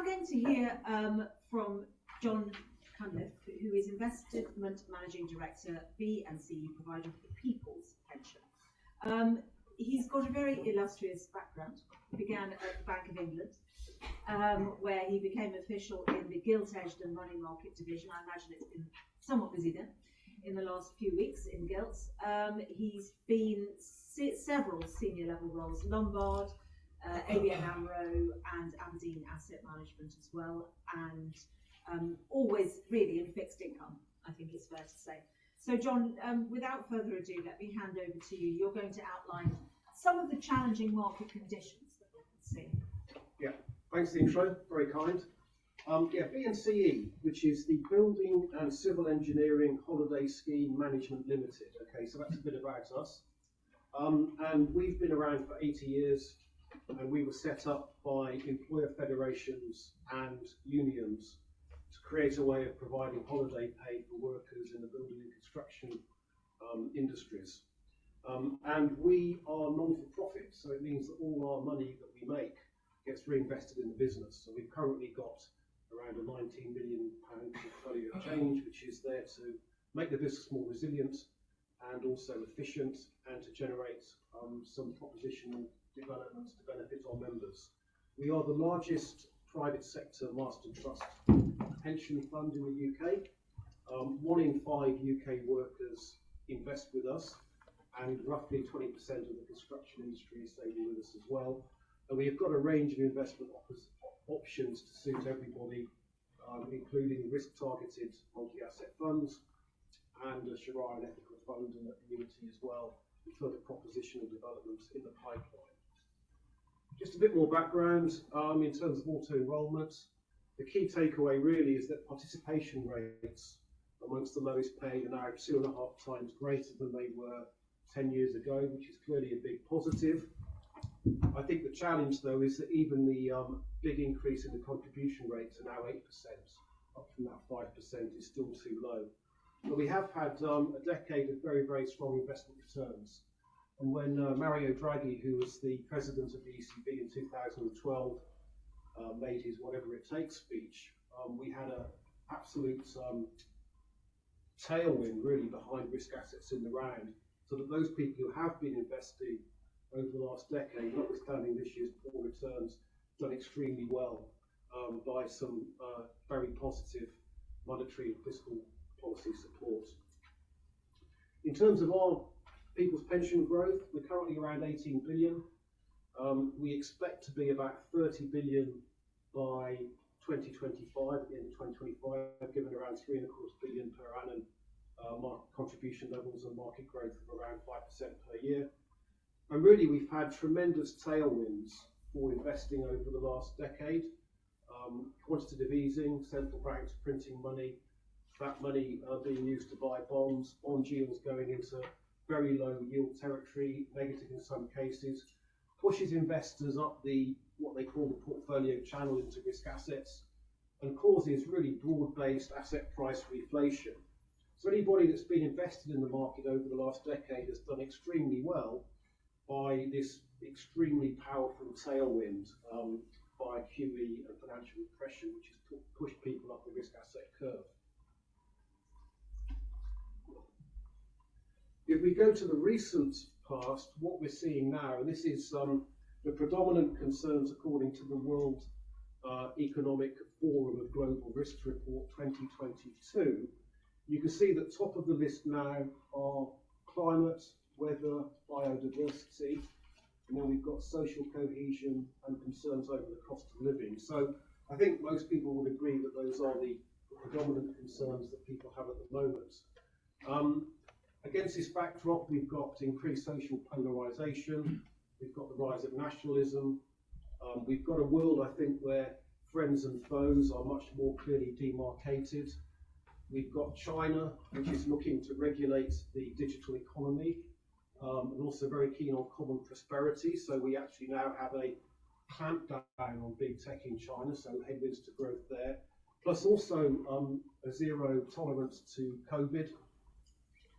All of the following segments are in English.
now going to hear from Jon Cunliffe, who is Investment Managing Director, B&CE, provider of the People's Pension. He's got a very illustrious background. He began at the Bank of England, where he became official in the gilt-edged and money market division. I imagine it's been somewhat busy then in the last few weeks in gilts. He's been several senior level roles, Lombard, ABN AMRO and Aberdeen Asset Management as well, and always really in fixed income, I think it's fair to say. So Jon, without further ado, let me hand over to you. You're going to outline some of the challenging market conditions that we can see. Yeah, thanks for the intro, very kind. B&CE, which is the Building and Civil Engineering Holiday Scheme Management Limited. Okay, so that's a bit about us. And we've been around for 80 years, and we were set up by employer federations and unions to create a way of providing holiday pay for workers in the building and construction industries. And we are non-for-profit, so it means that all our money that we make gets reinvested in the business. So we've currently got around a £19 million portfolio of change, which is there to make the business more resilient and also efficient, and to generate some propositional developments to benefit our members. We are the largest private sector master trust pension fund in the UK. 1 in 5 UK workers invest with us, and roughly 20% of the construction industry is saving with us as well. And we have got a range of investment options to suit everybody, including risk-targeted multi-asset funds and a Sharia and ethical fund and annuity as well, with further propositional developments in the pipeline. Just a bit more background in terms of auto-enrolment. The key takeaway really is that participation rates amongst the lowest paid are now 2.5 times greater than they were 10 years ago, which is clearly a big positive. I think the challenge, though, is that even the big increase in the contribution rates are now 8%, up from that 5% is still too low. But we have had a decade of very, very strong investment returns. And when Mario Draghi, who was the president of the ECB in 2012, made his whatever it takes speech, we had an absolute tailwind really behind risk assets in the round, so that those people who have been investing over the last decade, notwithstanding this year's poor returns, done extremely well by some very positive monetary and fiscal policy support. In terms of our people's pension growth, we're currently around 18 billion. We expect to be about 30 billion by 2025, at the end of 2025, given around 3.25 billion per annum market contribution levels and market growth of around 5% per year. And really, we've had tremendous tailwinds for investing over the last decade. Quantitative easing, central banks printing money, that money being used to buy bonds, bond yields going into very low yield territory, negative in some cases, pushes investors up what they call the portfolio channel into risk assets, and causes really broad-based asset price reflation. So anybody that's been invested in the market over the last decade has done extremely well by this extremely powerful tailwind by QE and financial repression, which has pushed people up the risk asset curve. If we go to the recent past, what we're seeing now, and this is the predominant concerns according to the World Economic Forum of Global Risks Report 2022, you can see that top of the list now are climate, weather, biodiversity, and then we've got social cohesion and concerns over the cost of living. So I think most people would agree that those are the predominant concerns that people have at the moment. Against this backdrop, we've got increased social polarisation, we've got the rise of nationalism, we've got a world, I think, where friends and foes are much more clearly demarcated. We've got China, which is looking to regulate the digital economy, and also very keen on common prosperity. So we actually now have a clampdown on big tech in China, so headwinds to growth there. Plus also a zero tolerance to COVID.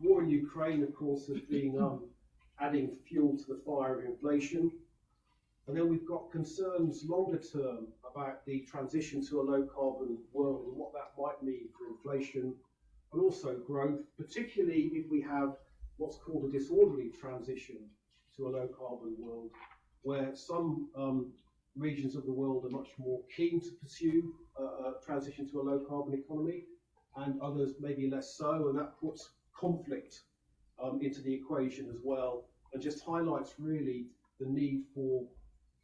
War in Ukraine, of course, has been adding fuel to the fire of inflation. And then we've got concerns longer term about the transition to a low carbon world and what that might mean for inflation and also growth, particularly if we have what's called a disorderly transition to a low carbon world, where some regions of the world are much more keen to pursue a transition to a low carbon economy and others maybe less so, and that puts conflict into the equation as well, and just highlights really the need for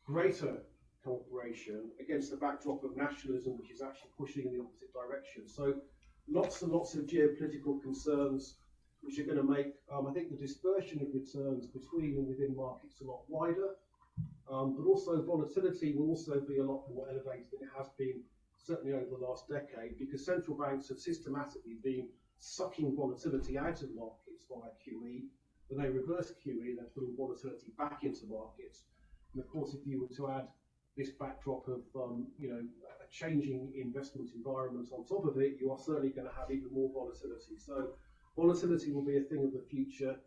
greater cooperation against the backdrop of nationalism, which is actually pushing in the opposite direction. So lots and lots of geopolitical concerns which are going to make, I think, the dispersion of returns between and within markets a lot wider, but also volatility will also be a lot more elevated than it has been certainly over the last decade, because central banks have systematically been sucking volatility out of markets via QE. When they reverse QE, they're putting volatility back into markets. And of course, if you were to add this backdrop of a changing investment environment on top of it, you are certainly going to have even more volatility. So volatility will be a thing of the future,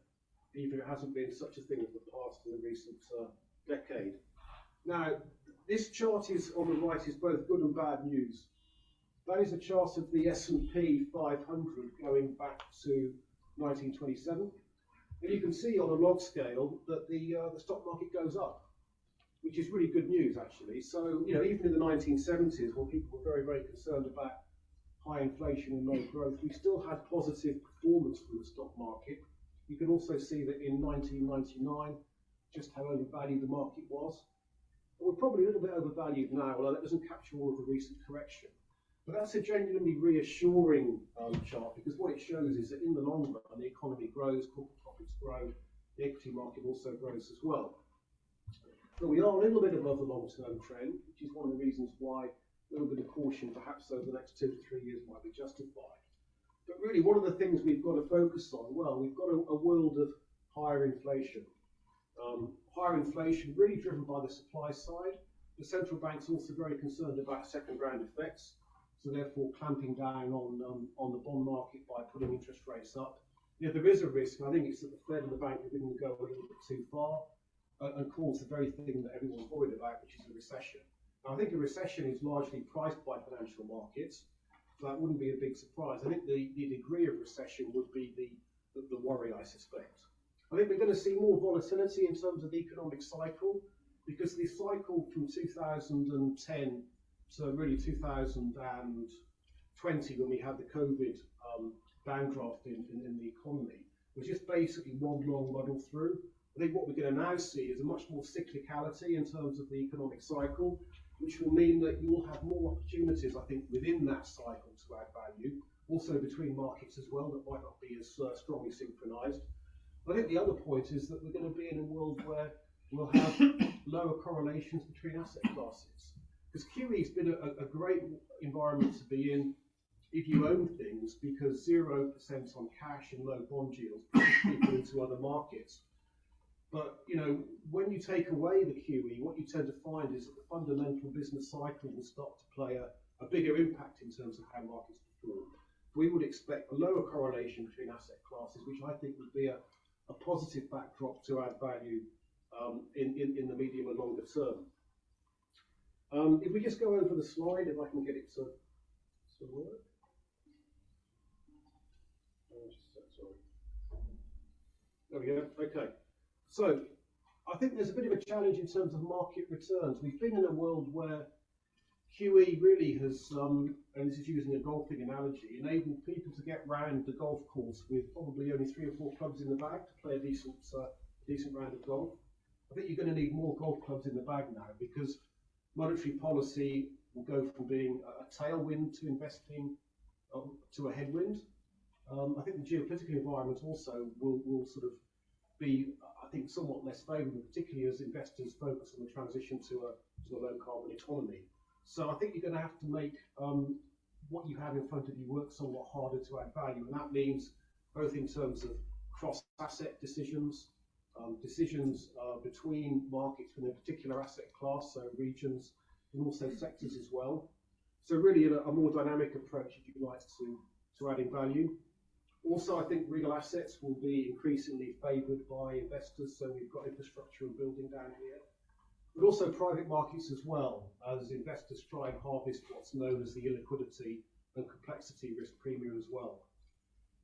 even if it hasn't been such a thing of the past in the recent decade. Now, this chart is on the right is both good and bad news. That is a chart of the S&P 500 going back to 1927. And you can see on a log scale that the stock market goes up, which is really good news, actually. So, even in the 1970s, when people were very, very concerned about high inflation and low growth, we still had positive performance from the stock market. You can also see that in 1999, just how overvalued the market was. And we're probably a little bit overvalued now, although that doesn't capture all of the recent correction. But that's a genuinely reassuring chart, because what it shows is that in the long run, the economy grows, corporate profits grow, the equity market also grows as well. But we are a little bit above the long-term trend, which is one of the reasons why a little bit of caution perhaps over the next 2 to 3 years might be justified. But really, one of the things we've got to focus on, well, we've got a world of higher inflation. Higher inflation really driven by the supply side. The central bank's also very concerned about second-round effects, so therefore clamping down on the bond market by putting interest rates up. There is a risk, and I think it's that the Fed and the Bank are going to go a little bit too far and cause the very thing that everyone's worried about, which is a recession. Now, I think a recession is largely priced by financial markets, so that wouldn't be a big surprise. I think the degree of recession would be the worry, I suspect. I think we're going to see more volatility in terms of the economic cycle, because the cycle from 2010 to really 2020, when we had the COVID downdraft in the economy, was just basically one long muddle through. I think what we're going to now see is a much more cyclicality in terms of the economic cycle, which will mean that you will have more opportunities, I think, within that cycle to add value, also between markets as well, that might not be as strongly synchronized. I think the other point is that we're going to be in a world where we'll have lower correlations between asset classes. Because QE has been a great environment to be in if you own things, because 0% on cash and low bond yields pushes people into other markets. But when you take away the QE, what you tend to find is that the fundamental business cycle will start to play a bigger impact in terms of how markets perform. We would expect a lower correlation between asset classes, which I think would be a positive backdrop to add value in the medium and longer term. If we just go over the slide, if I can get it to work. Sorry. There we go. Okay. So I think there's a bit of a challenge in terms of market returns. We've been in a world where QE really has, and this is using a golfing analogy, enabled people to get round the golf course with probably only 3 or 4 clubs in the bag to play a decent round of golf. I think you're going to need more golf clubs in the bag now, because monetary policy will go from being a tailwind to investing to a headwind. I think the geopolitical environment also will sort of be, I think, somewhat less favourable, particularly as investors focus on the transition to a low carbon economy. So I think you're going to have to make what you have in front of you work somewhat harder to add value, and that means both in terms of cross-asset decisions, decisions between markets within a particular asset class, so regions, and also sectors as well. So really a more dynamic approach, if you like, to adding value. Also, I think real assets will be increasingly favoured by investors. So we've got infrastructure and building down here. but also private markets as well, as investors try and harvest what's known as the illiquidity and complexity risk premium as well.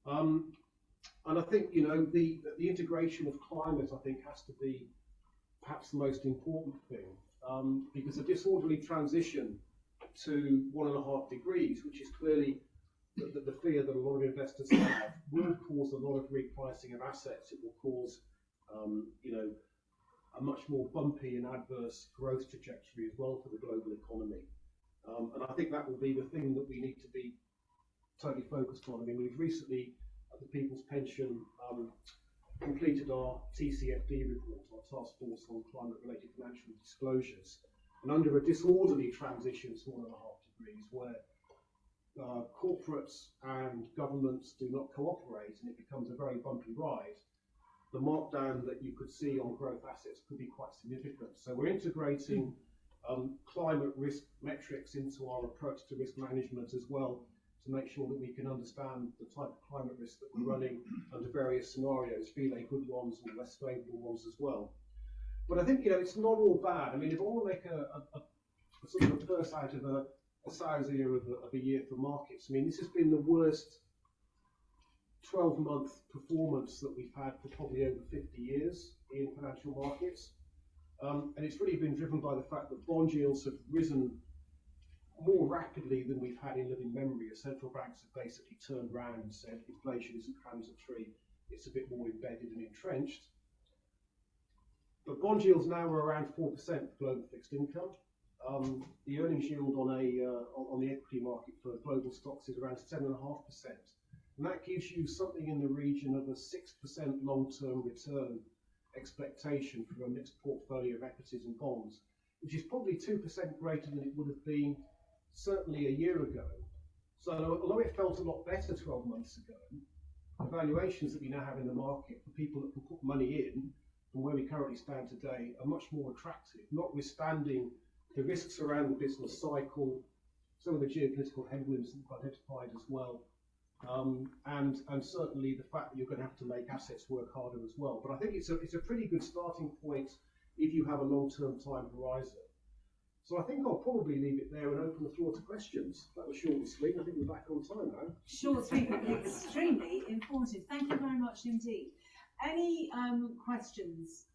And I think, you know, the integration of climate, I think, has to be perhaps the most important thing, because a disorderly transition to 1.5 degrees, which is clearly the fear that a lot of investors have, will cause a lot of repricing of assets. It will cause, you know, a much more bumpy and adverse growth trajectory as well for the global economy. And I think that will be the thing that we need to be totally focused on. I mean, we've recently, at the People's Pension, completed our TCFD report, our Task Force on Climate-Related Financial Disclosures. And under a disorderly transition to 1.5 degrees, where corporates and governments do not cooperate and it becomes a very bumpy ride, the markdown that you could see on growth assets could be quite significant. So we're integrating climate risk metrics into our approach to risk management as well, to make sure that we can understand the type of climate risk that we're running under various scenarios, be they good ones or less favourable ones as well. But I think, you know, it's not all bad. I mean, if I want to make a sort of a purse out of a sow's ear of a year for markets, I mean, this has been the worst 12-month performance that we've had for probably over 50 years in financial markets. And it's really been driven by the fact that bond yields have risen more rapidly than we've had in living memory, as central banks have basically turned around and said inflation isn't transitory, it's a bit more embedded and entrenched. But bond yields now are around 4% for global fixed income. The earnings yield on the equity market for global stocks is around 7.5%. And that gives you something in the region of a 6% long-term return expectation for a mixed portfolio of equities and bonds, which is probably 2% greater than it would have been certainly a year ago. So although it felt a lot better 12 months ago, the valuations that we now have in the market for people that can put money in from where we currently stand today are much more attractive, notwithstanding the risks around the business cycle, some of the geopolitical headwinds that we've identified as well, and certainly the fact that you're going to have to make assets work harder as well. But I think it's a pretty good starting point if you have a long-term time horizon. So I think I'll probably leave it there and open the floor to questions. That was short and sweet. I think we're back on time now. Short, sweet, but extremely informative. Thank you very much indeed. Any questions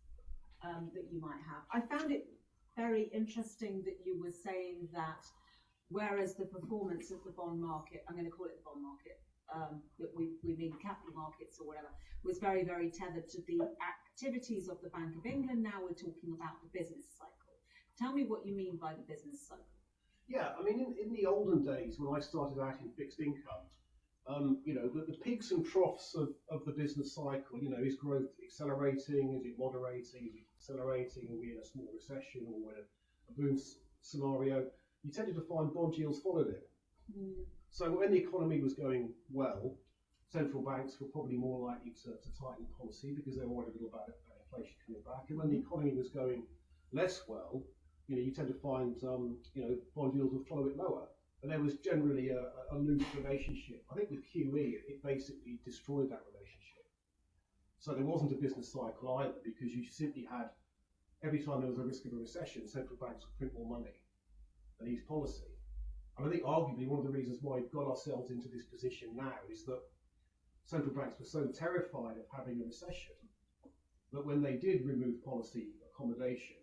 that you might have? I found it very interesting that you were saying that whereas the performance of the bond market, I'm going to call it the bond market, that we mean capital markets or whatever, was very, very tethered to the activities of the Bank of England. Now we're talking about the business cycle. Tell me what you mean by the business cycle. Yeah, I mean, in the olden days when I started out in fixed income, you know, the peaks and troughs of the business cycle, you know, is growth accelerating, is it moderating, is it accelerating, are we in a small recession or in a boom scenario? You tended to find bond yields followed it. So when the economy was going well, central banks were probably more likely to tighten policy because they were worried a little about inflation coming back. And when the economy was going less well, you know, you tend to find, you know, bond yields would follow it lower. And there was generally a loose relationship. I think with QE, it basically destroyed that relationship. So there wasn't a business cycle either, because you simply had, every time there was a risk of a recession, central banks would print more money and ease policy. And I think arguably one of the reasons why we've got ourselves into this position now is that central banks were so terrified of having a recession that when they did remove policy accommodation,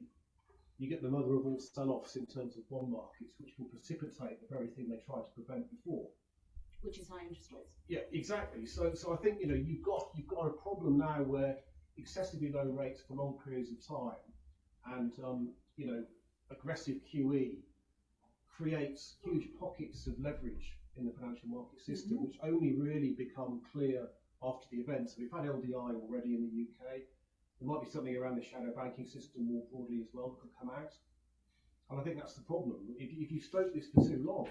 you get the mother of all sell-offs in terms of bond markets, which can precipitate the very thing they tried to prevent before. Which is high interest rates. Yeah, exactly. So I think, you know, you've got a problem now where excessively low rates for long periods of time and you know, aggressive QE creates huge pockets of leverage in the financial market system, which only really become clear after the event. So we've had LDI already in the UK. There might be something around the shadow banking system more broadly as well that could come out. And I think that's the problem. If you stoke this for too long,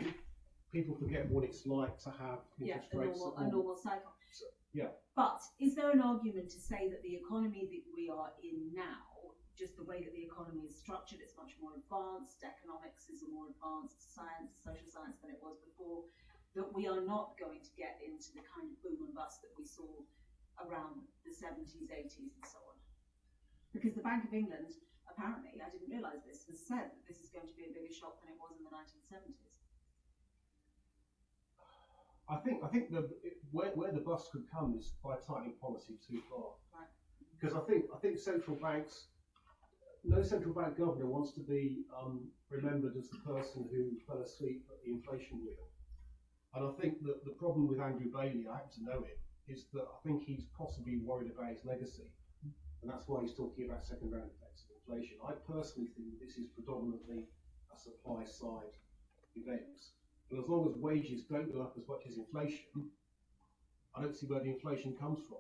people forget what it's like to have interest rates. A normal cycle. So, yeah. But is there an argument to say that the economy that we are in now, just the way that the economy is structured, it's much more advanced, economics is a more advanced science, social science than it was before, that we are not going to get into the kind of boom and bust that we saw around the 70s, 80s and so on? Because the Bank of England, apparently, I didn't realise this, has said that this is going to be a bigger shock than it was in the 1970s. I think where the bust could come is by tightening policy too far. Right. Because I think central banks, no central bank governor wants to be remembered as the person who fell asleep at the inflation wheel. And I think that the problem with Andrew Bailey, I happen to know him, is that I think he's possibly worried about his legacy. And that's why he's talking about second round effects of inflation. I personally think this is predominantly a supply side event. And as long as wages don't go up as much as inflation, I don't see where the inflation comes from.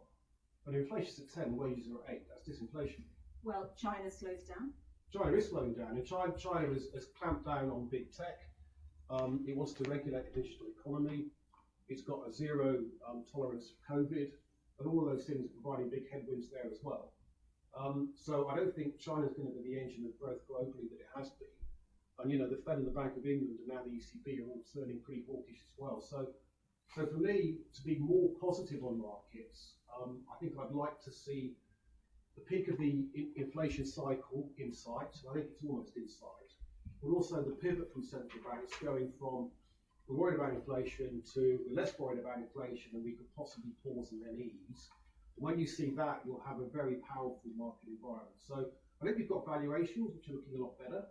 But if inflation's at 10, wages are at 8, that's disinflation. Well, China slows down. China is slowing down, and China has clamped down on big tech. It wants to regulate the digital economy. It's got a zero tolerance for COVID, and all of those things are providing big headwinds there as well. So I don't think China's going to be the engine of growth globally that it has been. And you know, the Fed and the Bank of England and now the ECB are all turning pretty hawkish as well. So for me, to be more positive on markets, I think I'd like to see the peak of the inflation cycle in sight. I think it's almost in sight. But also the pivot from central banks going from we're worried about inflation to we're less worried about inflation and we could possibly pause and then ease. When you see that, you'll have a very powerful market environment. So I think we've got valuations which are looking a lot better.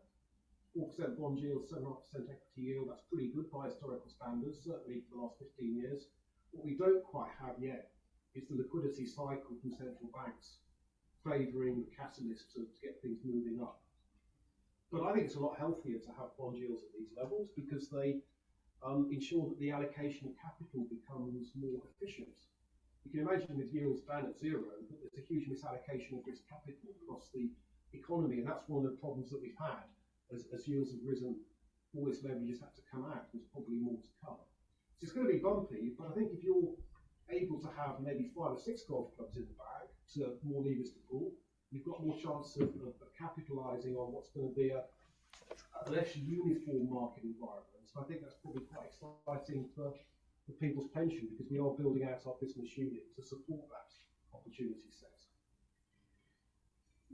4% bond yield, 7.5% equity yield, that's pretty good by historical standards, certainly for the last 15 years. What we don't quite have yet is the liquidity cycle from central banks favouring the catalyst to get things moving up. But I think it's a lot healthier to have bond yields at these levels because they ensure that the allocation of capital becomes more efficient. You can imagine with yields down at zero, that there's a huge misallocation of risk capital across the economy, and that's one of the problems that we've had. As yields have risen, all this leverage has had to come out. There's probably more to come. So it's going to be bumpy, but I think if you're able to have maybe 5 or 6 golf clubs in the bag to more levers to pull, you've got more chance of capitalising on what's going to be a less uniform market environment. So I think that's probably quite exciting for people's pension because we are building out our business unit to support that opportunity set.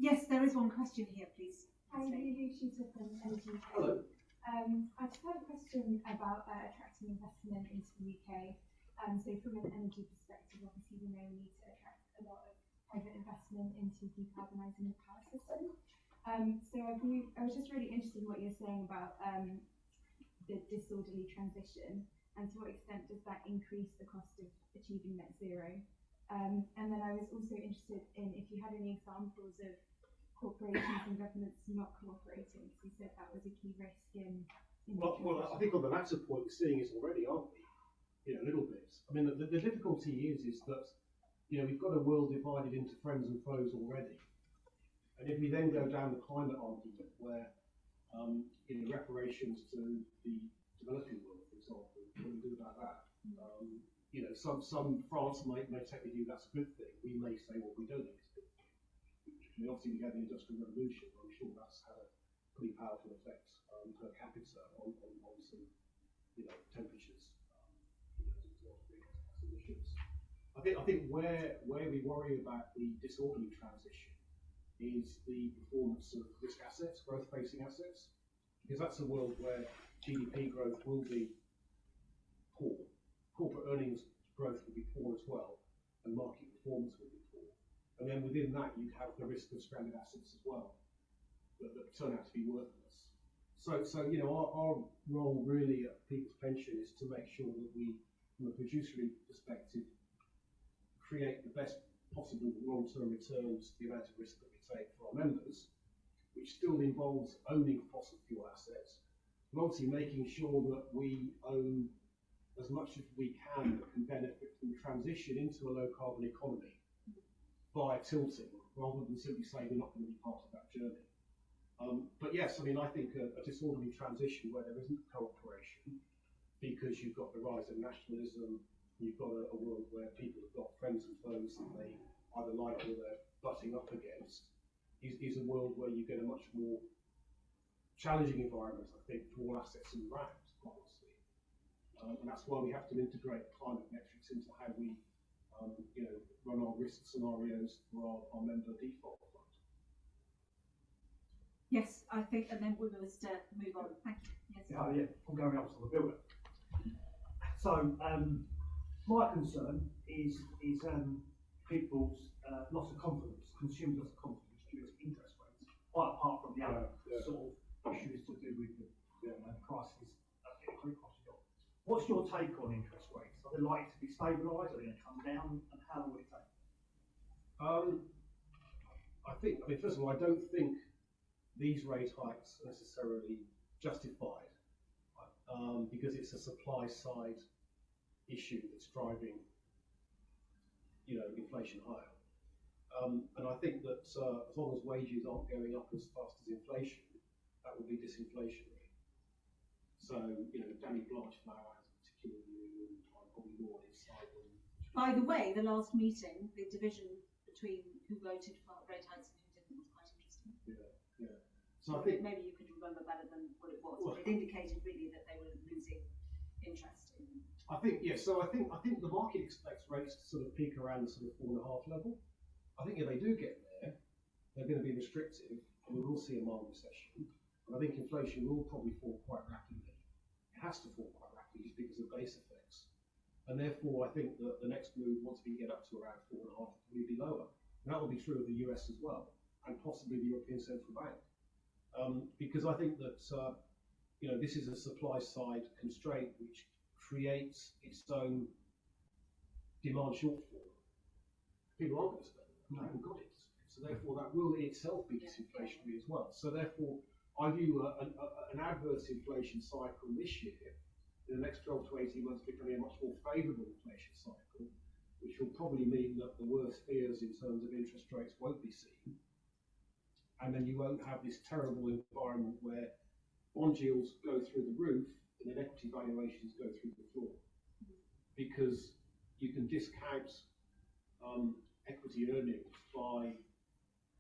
Yes, there is one question here, please. Hi, Lulu Shooter from Energy. Hello. I just had a question about attracting investment into the UK. So from an energy perspective, obviously we know we need to attract a lot of private investment into decarbonising the power system. So I was just really interested in what you're saying about the disorderly transition and to what extent does that increase the cost of achieving net zero? And then I was also interested in if you had any examples of corporations and governments not cooperating, because you said that was a key risk in Well, I think on the latter point, we're seeing it already, aren't we? A little bit. I mean, the difficulty is that, we've got a world divided into friends and foes already. And if we then go down the climate argument where, reparations to the developing world, for example, what do we do about that? Some France may take the view that's a good thing. We may say, well, we don't think it's a good thing. I mean, obviously, we had the Industrial Revolution. I'm sure that's had a pretty powerful effect per capita on some, temperatures. I think where we worry about the disorderly transition is the performance of risk assets, growth-facing assets, because that's a world where GDP growth will be poor, corporate earnings growth will be poor as well, and market performance will be poor. And then within that, you have the risk of stranded assets as well that turn out to be worthless. So our role really at People's Pension is to make sure that we, from a fiduciary perspective, create the best possible long-term returns to the amount of risk that we take for our members, which still involves owning fossil fuel assets, but obviously making sure that we own as much as we can that can benefit from the transition into a low-carbon economy by tilting, rather than simply saying we're not going to be part of that journey. But yes, I think a disorderly transition where there isn't cooperation, because you've got the rise of nationalism, you've got a world where people have got friends and foes that they either like or they're butting up against, is a world where you get a much more challenging environment, I think, for all assets and round, honestly. And that's why we have to integrate climate metrics into how we run our risk scenarios for our member default fund. Yes, I think, and then we must move on. Thank you. Yes. Yeah, I'm going up to the builder. So, my concern is people's loss of confidence, consumers' loss of confidence due to interest rates, quite apart from the other sort of issues to do with the prices across Europe. What's your take on interest rates? Are they likely to be stabilised? Are they going to come down? And how long will it take? I mean, first of all, I don't think these rate hikes are necessarily justified because it's a supply side issue that's driving, inflation higher. And I think that as long as wages aren't going up as fast as inflation, that will be disinflationary. So, Danny Blanche flour has a particular view, and I'm probably more on his side than. By the way, the last meeting, the division between who voted for rate hikes and who didn't was quite interesting. Yeah. So I think maybe you could remember better than what it was. But it indicated really that they were losing interest in. I think So I think the market expects rates to sort of peak around the sort of 4.5 level. I think if they do get there, they're going to be restrictive, and we will see a mild recession. And I think inflation will probably fall quite rapidly. It has to fall quite rapidly just because of base effects. And therefore, I think that the next move, once we get up to around 4.5, will be lower. And that will be true of the US as well, and possibly the European Central Bank. Because I think that this is a supply side constraint which creates its own demand shortfall. People aren't going to spend it, they haven't got it. So therefore that will in itself be disinflationary as well. So therefore I view an adverse inflation cycle this year in the next 12 to 18 months becoming a much more favourable inflation cycle, which will probably mean that the worst fears in terms of interest rates won't be seen. And then you won't have this terrible environment where bond yields go through the roof and then equity valuations go through the floor. Because you can discount equity earnings by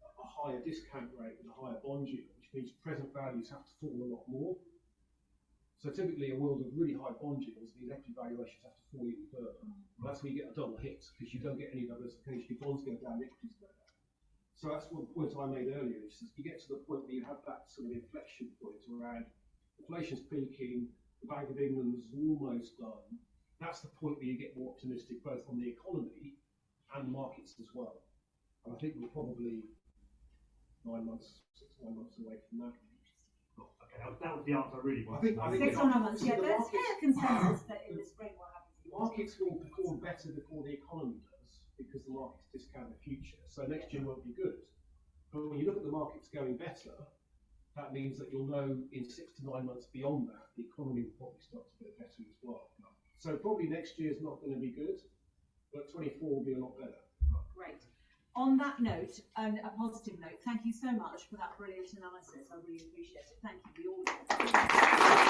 a higher discount rate and a higher bond yield, which means present values have to fall a lot more. So typically a world of really high bond yields, these equity valuations have to fall even further. And that's where you get a double hit, because you don't get any diversification. If bonds go down, equities go down. So that's one point I made earlier, which is you get to the point where you have that sort of inflection point around inflation's peaking, the Bank of England's almost done. That's the point where you get more optimistic both on the economy and markets as well. And I think we're probably 6 9 months away from that. Okay, that was the answer I really wanted. I think 6 or 9 months. Yeah, there's a consensus that in the spring we'll have. The markets will perform better before the economy does, because the markets discount the future. So next year won't be good. But when you look at the markets going better, that means that you'll know in 6 to 9 months beyond that, the economy will probably start to get better as well. So probably next year is not going to be good, but 24 will be a lot better. Great. On that note, and a positive note, thank you so much for that brilliant analysis. I really appreciate it. Thank you. We all do.